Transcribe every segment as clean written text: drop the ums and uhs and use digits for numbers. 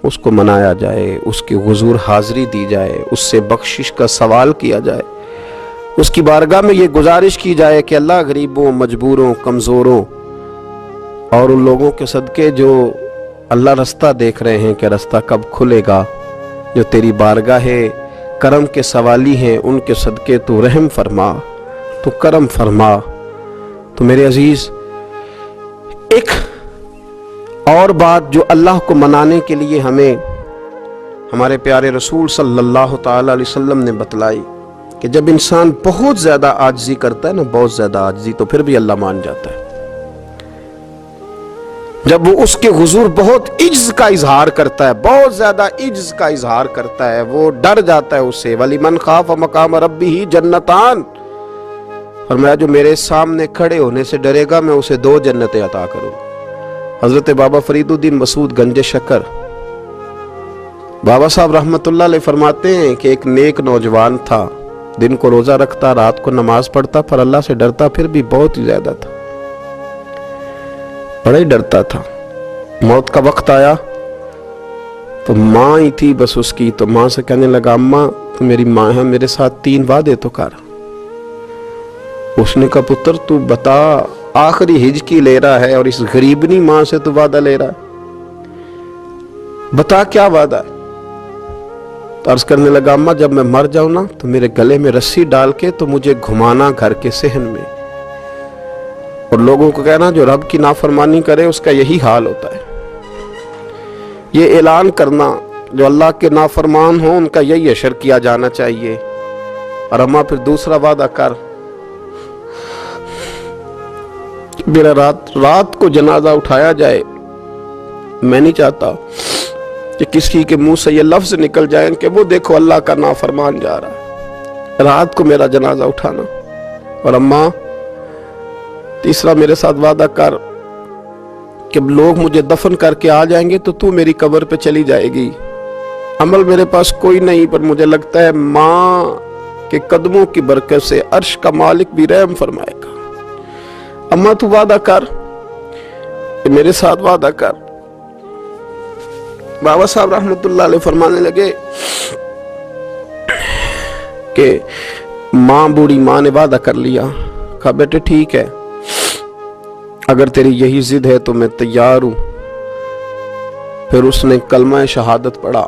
اس کو منایا جائے، اس کی حضور حاضری دی جائے، اس سے بخشش کا سوال کیا جائے، اس کی بارگاہ میں یہ گزارش کی جائے کہ اللہ غریبوں، مجبوروں، کمزوروں اور ان لوگوں کے صدقے جو اللہ رستہ دیکھ رہے ہیں کہ رستہ کب کھلے گا، جو تیری بارگاہ کرم کے سوالی ہیں، ان کے صدقے تو رحم فرما، تو کرم فرما۔ تو میرے عزیز، ایک اور بات جو اللہ کو منانے کے لیے ہمیں ہمارے پیارے رسول صلی اللہ تعالی علیہ وسلم نے بتلائی کہ جب انسان بہت زیادہ عاجزی کرتا ہے نا، بہت زیادہ عاجزی، تو پھر بھی اللہ مان جاتا ہے۔ جب وہ اس کے حضور بہت عجز کا اظہار کرتا ہے، بہت زیادہ عجز کا اظہار کرتا ہے، وہ ڈر جاتا ہے اس سے۔ وَلِمَنْ خَافَ مَقَامَ رَبِّهِ جَنَّتَانِ، فرمایا جو میرے سامنے کھڑے ہونے سے ڈرے گا میں اسے 2 جنتیں عطا کروں گا۔ حضرت بابا فرید الدین مسعود گنج شکر بابا صاحب رحمت اللہ علیہ فرماتے ہیں کہ ایک نیک نوجوان تھا، دن کو روزہ رکھتا، رات کو نماز پڑھتا، پر اللہ سے ڈرتا پھر بھی بہت ہی زیادہ تھا، بڑا ہی ڈرتا تھا۔ موت کا وقت آیا تو ماں ہی تھی بس اس کی، تو ماں سے کہنے لگا اماں تو میری ماں ہے، میرے ساتھ 3 وعدے تو کر۔ اس نے کہا پتر تو بتا، آخری ہج کی لے رہا ہے اور اس غریبنی ماں سے تو وعدہ لے رہا ہے، بتا کیا وعدہ ہے؟ تو عرض کرنے لگا اماں جب میں مر جاؤں نا تو میرے گلے میں رسی ڈال کے تو مجھے گھمانا گھر کے صحن میں، اور لوگوں کو کہنا جو رب کی نافرمانی کرے اس کا یہی حال ہوتا ہے۔ یہ اعلان کرنا جو اللہ کے نافرمان ہوں ان کا یہی اشر کیا جانا چاہیے۔ اور اماں پھر دوسرا وعدہ کر، میرا رات کو جنازہ اٹھایا جائے، میں نہیں چاہتا کہ کسی کے منہ سے یہ لفظ نکل جائیں کہ وہ دیکھو اللہ کا نافرمان جا رہا ہے، رات کو میرا جنازہ اٹھانا۔ اور اماں تیسرا میرے ساتھ وعدہ کر کہ لوگ مجھے دفن کر کے آ جائیں گے تو میری قبر پہ چلی جائے گی، عمل میرے پاس کوئی نہیں، پر مجھے لگتا ہے ماں کے قدموں کی برکت سے عرش کا مالک بھی رحم فرمائے گا۔ اماں تو وعدہ کر کہ میرے ساتھ وعدہ کر۔ بابا صاحب رحمت اللہ علیہ فرمانے لگے کہ ماں، بوڑھی ماں نے وعدہ کر لیا، کہا بیٹے ٹھیک ہے، اگر تیری یہی ضد ہے تو میں تیار ہوں۔ پھر اس نے کلمہ شہادت پڑھا،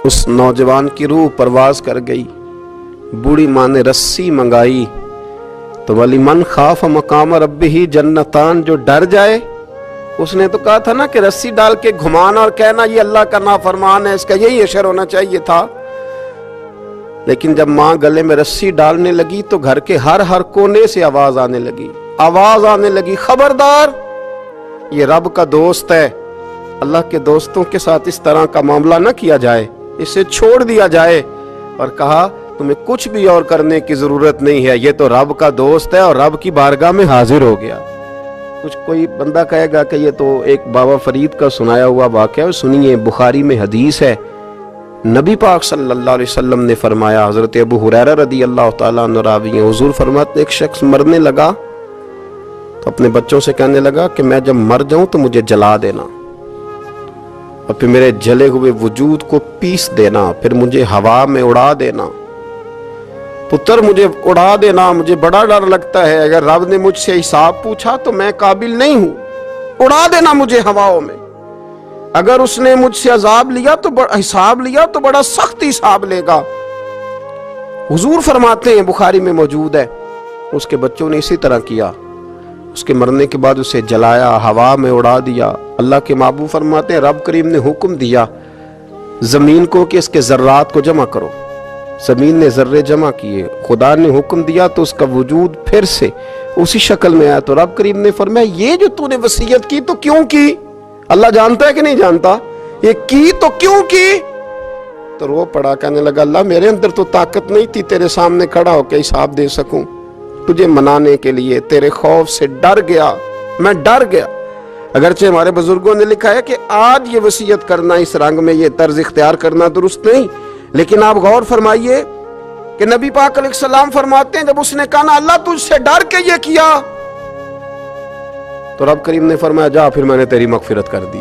اس نوجوان کی روح پرواز کر گئی، بوڑھی ماں نے رسی منگائی، تو وَلِمَنْ خَافَ مَقَامَ رَبِّهِ جَنَّتَانِ، جو ڈر جائے، اس نے تو کہا تھا نا کہ رسی ڈال کے گھمانا اور کہنا یہ اللہ کا نافرمان ہے، اس کا یہی اشر ہونا چاہیے تھا۔ لیکن جب ماں گلے میں رسی ڈالنے لگی تو گھر کے ہر کونے سے آواز آنے لگی، خبردار یہ رب کا دوست ہے، اللہ کے دوستوں کے ساتھ اس طرح کا معاملہ نہ کیا جائے، اسے چھوڑ دیا جائے۔ اور کہا تمہیں کچھ بھی اور کرنے کی ضرورت نہیں ہے، یہ تو رب کا دوست ہے اور رب کی بارگاہ میں حاضر ہو گیا۔ کچھ کوئی بندہ کہے گا کہ یہ تو ایک بابا فرید کا سنایا ہوا واقعہ ہے، سنیے، بخاری میں حدیث ہے، نبی پاک صلی اللہ علیہ وسلم نے فرمایا، حضرت ابو ہریرہ رضی اللہ تعالیٰ عنہ راوی ہیں، حضور فرماتے ایک شخص مرنے لگا تو اپنے بچوں سے کہنے لگا کہ میں جب مر جاؤں تو مجھے جلا دینا، اور پھر میرے جلے ہوئے وجود کو پیس دینا، پھر مجھے ہوا میں اڑا دینا، پتر مجھے اڑا دینا، مجھے بڑا ڈر لگتا ہے، اگر رب نے مجھ سے حساب پوچھا تو میں قابل نہیں ہوں، اڑا دینا مجھے ہواؤں میں، اگر اس نے مجھ سے عذاب لیا تو حساب لیا تو بڑا سخت حساب لے گا۔ حضور فرماتے ہیں، بخاری میں موجود ہے، اس کے بچوں نے اسی طرح کیا، اس کے مرنے کے بعد اسے جلایا، ہوا میں اڑا دیا۔ اللہ کے محبوب فرماتے ہیں رب کریم نے حکم دیا زمین کو کہ اس کے ذرات کو جمع کرو، زمین نے ذرے جمع کیے، خدا نے حکم دیا تو اس کا وجود پھر سے اسی شکل میں آیا، تو رب کریم نے فرمایا یہ جو تو نے وصیت کی تو کیوں کی؟ اللہ جانتا ہے کہ نہیں جانتا؟ یہ کی تو کیوں کی؟ تو رو پڑا، کہنے لگا اللہ میرے اندر تو طاقت نہیں تھی تیرے سامنے کھڑا ہو کے حساب دے سکوں، تجھے منانے کے لیے تیرے خوف سے ڈر گیا، میں ڈر گیا۔ اگرچہ ہمارے بزرگوں نے لکھا ہے کہ آج یہ وصیت کرنا، اس رنگ میں یہ طرز اختیار کرنا درست نہیں، لیکن آپ غور فرمائیے کہ نبی پاک علیہ السلام فرماتے ہیں جب اس نے کہا نا اللہ تجھ سے ڈر کے یہ کیا، تو رب کریم نے فرمایا جا پھر میں نے تیری مغفرت کر دی۔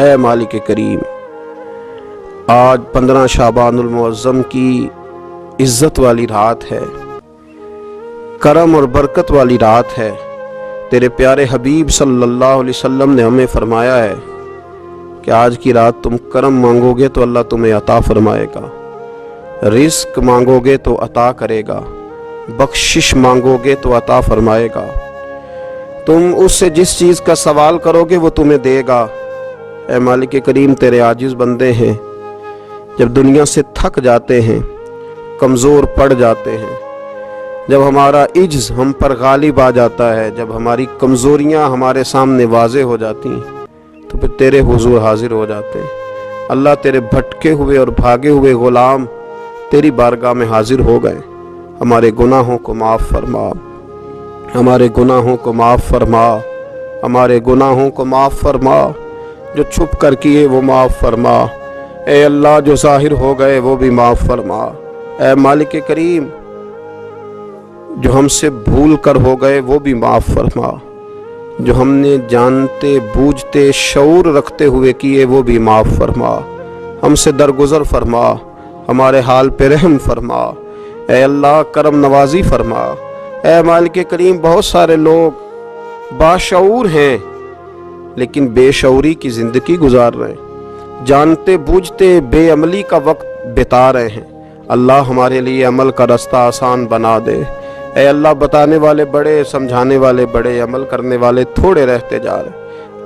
اے مالک کریم، آج 15 شعبان المعظم کی عزت والی رات ہے، کرم اور برکت والی رات ہے۔ تیرے پیارے حبیب صلی اللہ علیہ وسلم نے ہمیں فرمایا ہے کہ آج کی رات تم کرم مانگو گے تو اللہ تمہیں عطا فرمائے گا، رزق مانگو گے تو عطا کرے گا، بخشش مانگو گے تو عطا فرمائے گا، تم اس سے جس چیز کا سوال کرو گے وہ تمہیں دے گا۔ اے مالک کریم، تیرے عاجز بندے ہیں، جب دنیا سے تھک جاتے ہیں، کمزور پڑ جاتے ہیں، جب ہمارا عجز ہم پر غالب آ جاتا ہے، جب ہماری کمزوریاں ہمارے سامنے واضح ہو جاتی ہیں، تو پھر تیرے حضور حاضر ہو جاتے ہیں۔ اللہ، تیرے بھٹکے ہوئے اور بھاگے ہوئے غلام تیری بارگاہ میں حاضر ہو گئے۔ ہمارے گناہوں کو معاف فرما، ہمارے گناہوں کو معاف فرما، ہمارے گناہوں کو معاف فرما، جو چھپ کر کیے وہ معاف فرما، اے اللہ جو ظاہر ہو گئے وہ بھی معاف فرما۔ اے مالک کریم، جو ہم سے بھول کر ہو گئے وہ بھی معاف فرما، جو ہم نے جانتے بوجھتے شعور رکھتے ہوئے کیے وہ بھی معاف فرما، ہم سے درگزر فرما، ہمارے حال پہ رحم فرما، اے اللہ کرم نوازی فرما۔ اے مالک کریم، بہت سارے لوگ باشعور ہیں لیکن بے شعوری کی زندگی گزار رہے ہیں، جانتے بوجھتے بے عملی کا وقت بتا رہے ہیں۔ اللہ ہمارے لیے عمل کا رستہ آسان بنا دے۔ اے اللہ، بتانے والے بڑے، سمجھانے والے بڑے، عمل کرنے والے تھوڑے رہتے جا رہے۔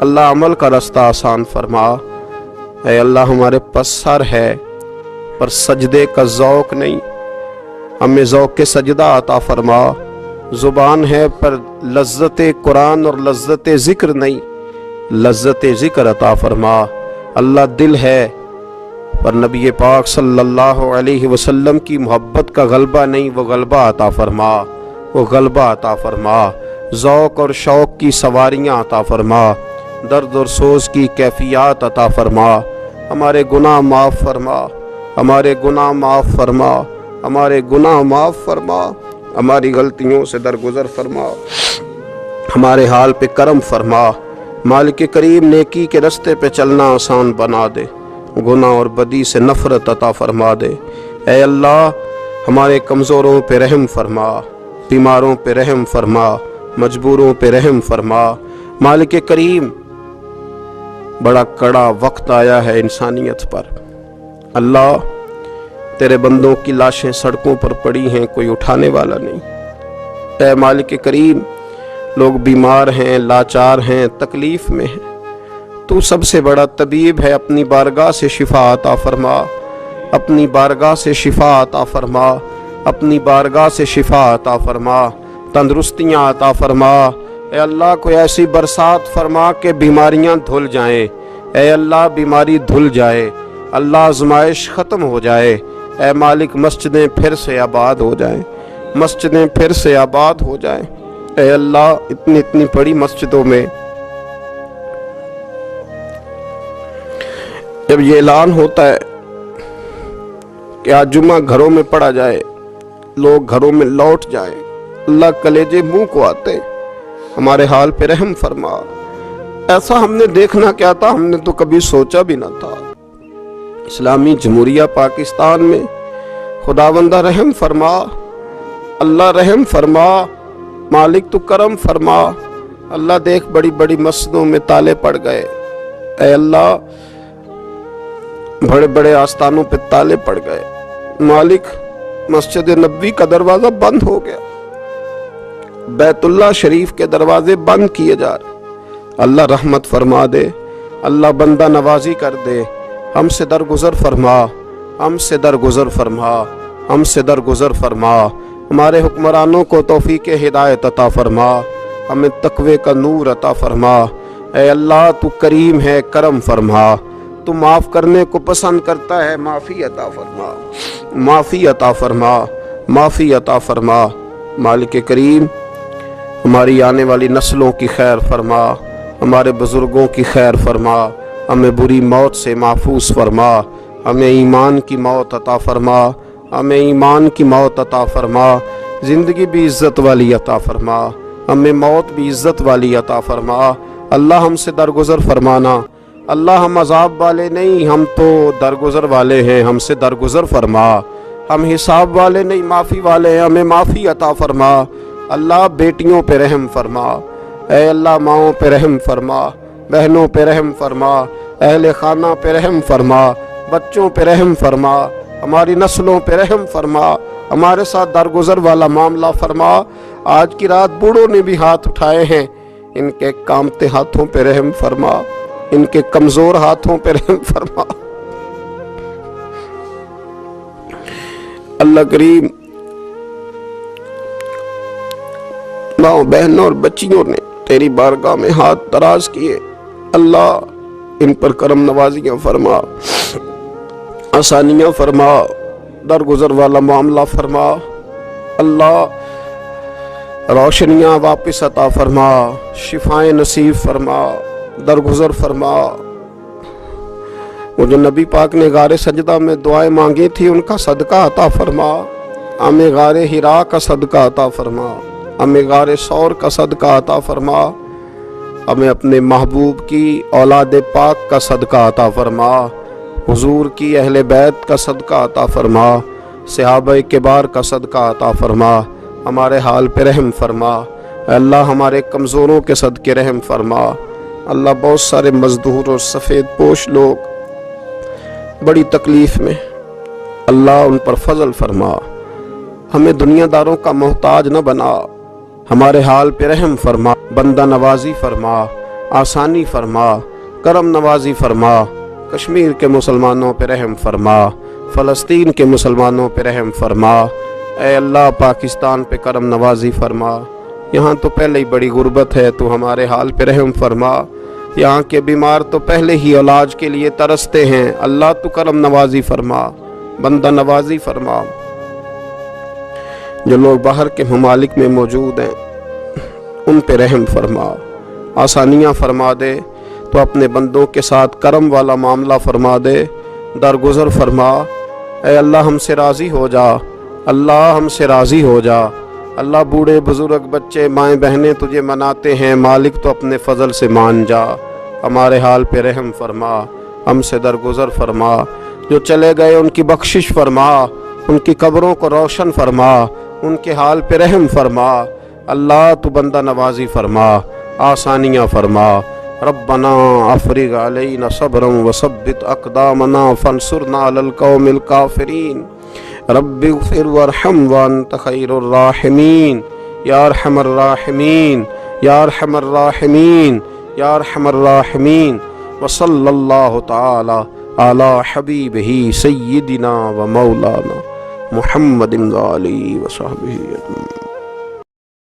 اللہ عمل کا رستہ آسان فرما۔ اے اللہ، ہمارے پاس سر ہے پر سجدے کا ذوق نہیں، ہمیں ذوق کے سجدہ عطا فرما۔ زبان ہے پر لذت قرآن اور لذت ذکر نہیں، لذت ذکر عطا فرما۔ اللہ، دل ہے پر نبی پاک صلی اللہ علیہ وسلم کی محبت کا غلبہ نہیں، وہ غلبہ عطا فرما، وہ غلبہ عطا فرما۔ ذوق اور شوق کی سواریاں عطا فرما، درد اور سوز کی کیفیات عطا فرما۔ ہمارے گناہ معاف فرما، ہمارے گناہ معاف فرما، ہمارے گناہ معاف فرما، ہماری غلطیوں سے درگزر فرما، ہمارے حال پہ کرم فرما۔ مالک کریم، نیکی کے رستے پہ چلنا آسان بنا دے، گناہ اور بدی سے نفرت عطا فرما دے۔ اے اللہ، ہمارے کمزوروں پہ رحم فرما، بیماروں پہ رحم فرما، مجبوروں پہ رحم فرما۔ مالک کریم، بڑا کڑا وقت آیا ہے انسانیت پر۔ اللہ، تیرے بندوں کی لاشیں سڑکوں پر پڑی ہیں، کوئی اٹھانے والا نہیں۔ اے مالک کریم، لوگ بیمار ہیں، لاچار ہیں، تکلیف میں ہیں، تو سب سے بڑا طبیب ہے، اپنی بارگاہ سے شفا عطا فرما، اپنی بارگاہ سے شفا عطا فرما، اپنی بارگاہ سے شفا عطا فرما، تندرستیاں عطا فرما۔ اے اللہ، کوئی ایسی برسات فرما کہ بیماریاں دھل جائیں، اے اللہ بیماری دھل جائے، اللہ آزمائش ختم ہو جائے۔ اے مالک، مسجدیں پھر سے آباد ہو جائیں، مسجدیں پھر سے آباد ہو جائیں۔ اے اللہ، اتنی بڑی مسجدوں میں جب یہ اعلان ہوتا ہے کہ آج جمعہ گھروں میں پڑھا جائے، لوگ گھروں میں لوٹ جائیں، اللہ کلیجے منہ کو آتے، ہمارے حال پہ رحم فرما۔ ایسا ہم نے دیکھنا کیا تھا، ہم نے تو کبھی سوچا بھی نہ تھا۔ اسلامی جمہوریہ پاکستان میں خداوندہ رحم فرما، اللہ رحم فرما، مالک تو کرم فرما۔ اللہ دیکھ، بڑی بڑی مسجدوں میں تالے پڑ گئے، اے اللہ بڑے بڑے آستانوں پہ تالے پڑ گئے، مالک مسجد نبوی کا دروازہ بند ہو گیا، بیت اللہ شریف کے دروازے بند کیے جا رہے۔ اللہ رحمت فرما دے، اللہ بندہ نوازی کر دے، ہم سے درگزر فرما، ہم سے درگزر فرما، ہم سے درگزر فرما۔ ہمارے حکمرانوں کو توفیق ہدایت عطا فرما، ہمیں تقوی کا نور عطا فرما۔ اے اللہ، تو کریم ہے، کرم فرما، تو معاف کرنے کو پسند کرتا ہے، معافی عطا فرما، معافی عطا فرما، معافی عطا فرما۔ مالک کریم، ہماری آنے والی نسلوں کی خیر فرما، ہمارے بزرگوں کی خیر فرما، ہمیں بری موت سے محفوظ فرما، ہمیں ایمان کی موت عطا فرما، ہمیں ایمان کی موت عطا فرما، زندگی بھی عزت والی عطا فرما، ہمیں موت بھی عزت والی عطا فرما۔ اللہ، ہم سے درگزر فرمانا، اللہ ہم عذاب والے نہیں، ہم تو درگزر والے ہیں، ہم سے درگزر فرما۔ ہم حساب والے نہیں، معافی والے ہیں، ہمیں معافی عطا فرما۔ اللہ بیٹیوں پہ رحم فرما، اے اللہ ماؤں پہ رحم فرما، بہنوں پہ رحم فرما، اہل خانہ پہ رحم فرما، بچوں پہ رحم فرما، ہماری نسلوں پہ رحم فرما، ہمارے ساتھ درگزر والا معاملہ فرما۔ آج کی رات بوڑھوں نے بھی ہاتھ اٹھائے ہیں، ان کے کامتے ہاتھوں پہ رحم فرما، ان کے کمزور ہاتھوں پہ رحم فرما۔ اللہ کریم ماں بہنوں اور بچیوں نے تیری بارگاہ میں ہاتھ دراز کیے، اللہ ان پر کرم نوازیاں فرما، آسانیاں فرما، درگزر والا معاملہ فرما، اللہ روشنیاں واپس عطا فرما، شفائیں نصیب فرما، درگزر فرما۔ وہ جو نبی پاک نے غار سجدہ میں دعائیں مانگی تھی ان کا صدقہ عطا فرما، ہمیں غار حرا کا صدقہ عطا فرما، ہمیں غار ثور کا صدقہ عطا فرما، ہمیں اپنے محبوب کی اولاد پاک کا صدقہ عطا فرما، حضور کی اہل بیت کا صدقہ عطا فرما، صحابہ کبار کا صدقہ عطا فرما، ہمارے حال پہ رحم فرما، اے اللہ ہمارے کمزوروں کے صدقے رحم فرما۔ اللہ بہت سارے مزدور اور سفید پوش لوگ بڑی تکلیف میں، اللہ ان پر فضل فرما، ہمیں دنیا داروں کا محتاج نہ بنا، ہمارے حال پہ رحم فرما، بندہ نوازی فرما، آسانی فرما، کرم نوازی فرما، کشمیر کے مسلمانوں پہ رحم فرما، فلسطین کے مسلمانوں پہ رحم فرما، اے اللہ پاکستان پہ کرم نوازی فرما، یہاں تو پہلے ہی بڑی غربت ہے، تو ہمارے حال پہ رحم فرما، یہاں کے بیمار تو پہلے ہی علاج کے لیے ترستے ہیں، اللہ تو کرم نوازی فرما، بندہ نوازی فرما۔ جو لوگ باہر کے ممالک میں موجود ہیں ان پہ رحم فرما، آسانیاں فرما دے، تو اپنے بندوں کے ساتھ کرم والا معاملہ فرما دے، درگزر فرما، اے اللہ ہم سے راضی ہو جا، اللہ ہم سے راضی ہو جا، اللہ بوڑھے بزرگ بچے مائیں بہنیں تجھے مناتے ہیں، مالک تو اپنے فضل سے مان جا، ہمارے حال پہ رحم فرما، ہم سے درگزر فرما، جو چلے گئے ان کی بخشش فرما، ان کی قبروں کو روشن فرما، ان کے حال پہ رحم فرما، اللہ تو بندہ نوازی فرما، آسانیاں فرما، ربنا افرغ علینا صبرا وثبت اقدامنا فانصرنا علی القوم الکافرین، رب اغفر وارحم وانت خیر الراحمین، یا ارحم الراحمین، یا ارحم الراحمین، یا ارحم الراحمین، وصلی اللہ تعالی علی حبیبہ سیدنا و مولانا محمد علیہ وصحبہ اجمعین۔